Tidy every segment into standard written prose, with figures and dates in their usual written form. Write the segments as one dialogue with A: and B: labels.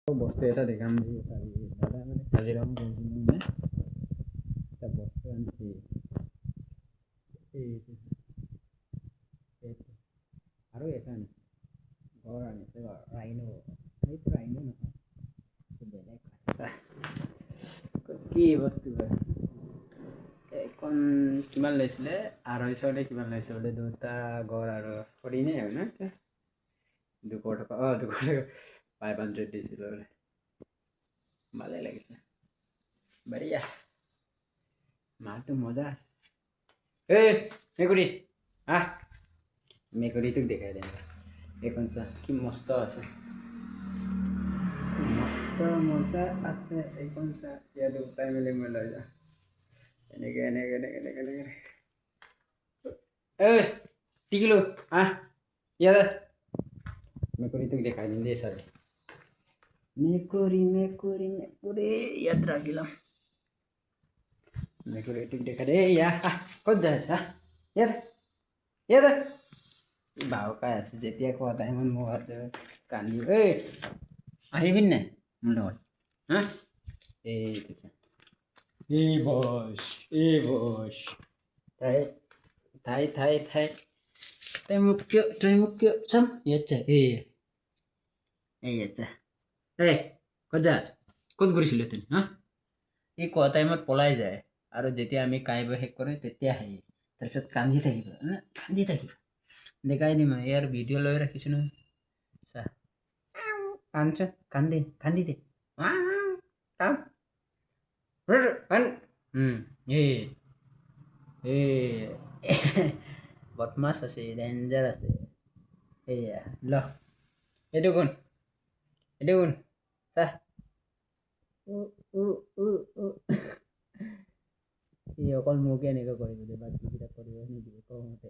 A: বস্তু এটা দেখাম বুলি দাদা মানে কাজিৰঙা গৈছিলোঁ মানে এটা বস্তু আনিছে এইটো এইটো আৰু এটা আনিছে ঘৰ আনিছে ৰাইনো এইটো ৰাইনো নহয় এইটো বেলেগ আচ্ছা কি বস্তু হয় এইখন কিমান লৈছিলে 250 নে কিমান লৈছে বোলে দুটা গড় আৰু হৰিণে হয় না 200 টকা 200 টকা 500 দিছিলোঁ বোলে ভালে লাগিছে বঢ়িয়া মালটো মজা আছে মেকুৰী আহ মেকুৰীটোক দেখাই দিম এইখন চা কি মস্ত আছে মস্ত মজা আছে এইখন চা ইয়াত উঠাই মেলি মই লৈ যাওঁ এনেকে এনেকে এনেকে এনেকে এনেকে টিকিলো আহ ইয়াত মেকুৰীটোক দেখাই দিম দেই চাবি মেকুৰী মেকুৰী মেকুৰী ইয়াত ৰাখিলাম মেকুৰীটোক দেখা দে ক'ত যাই আছা ইয়াত ইয়াত ভাওকাই আছে যেতিয়া কোৱা টাইমত মোৰ হাতে কান্দি আহিবি নাই মোৰ লগত হা এই বস তাই তাই তাই তাই তাই মোক কিয় চাম ইয়াত যা ইয়াত যা ক'ত যা ক'ত ঘূৰিছিলে তুমি হা এই কোৱা টাইমত পলাই যায় আৰু যেতিয়া আমি কাঁহিব শেষ কৰোঁ তেতিয়া আহি তাৰপিছত কান্দি থাকিব দেখাই দিম ইয়াৰ ভিডিঅ' লৈ ৰাখিছোঁ নহয় চা কান্দি দে বদমাছ আছে ডেঞ্জাৰ আছে এয়া ল এইটো কোন চা সি অকল মোকে এনেকৈ কৰিব দিয়ে বাকীকেইটা কৰিব নিদিয়ে কওঁতে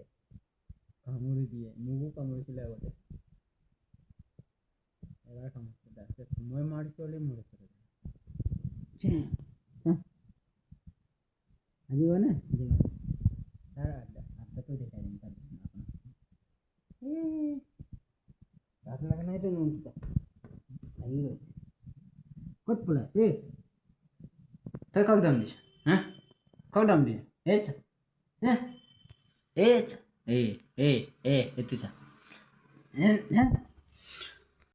A: কামুৰি দিয়ে মোকো কামুৰিছিলে আগতে এবাৰ কামুৰিছিলে তাৰপিছত মই মাৰিছোঁ হ'লে মোৰ আজিব নে তাৰ আড্ডাটো দেখাই দিম তাত গাত লাগা নাইতো নোটা আহি গৈছে ক'ত পলাই তই কাক দাম দিছ হা কাক দাম দিছ এইটো চা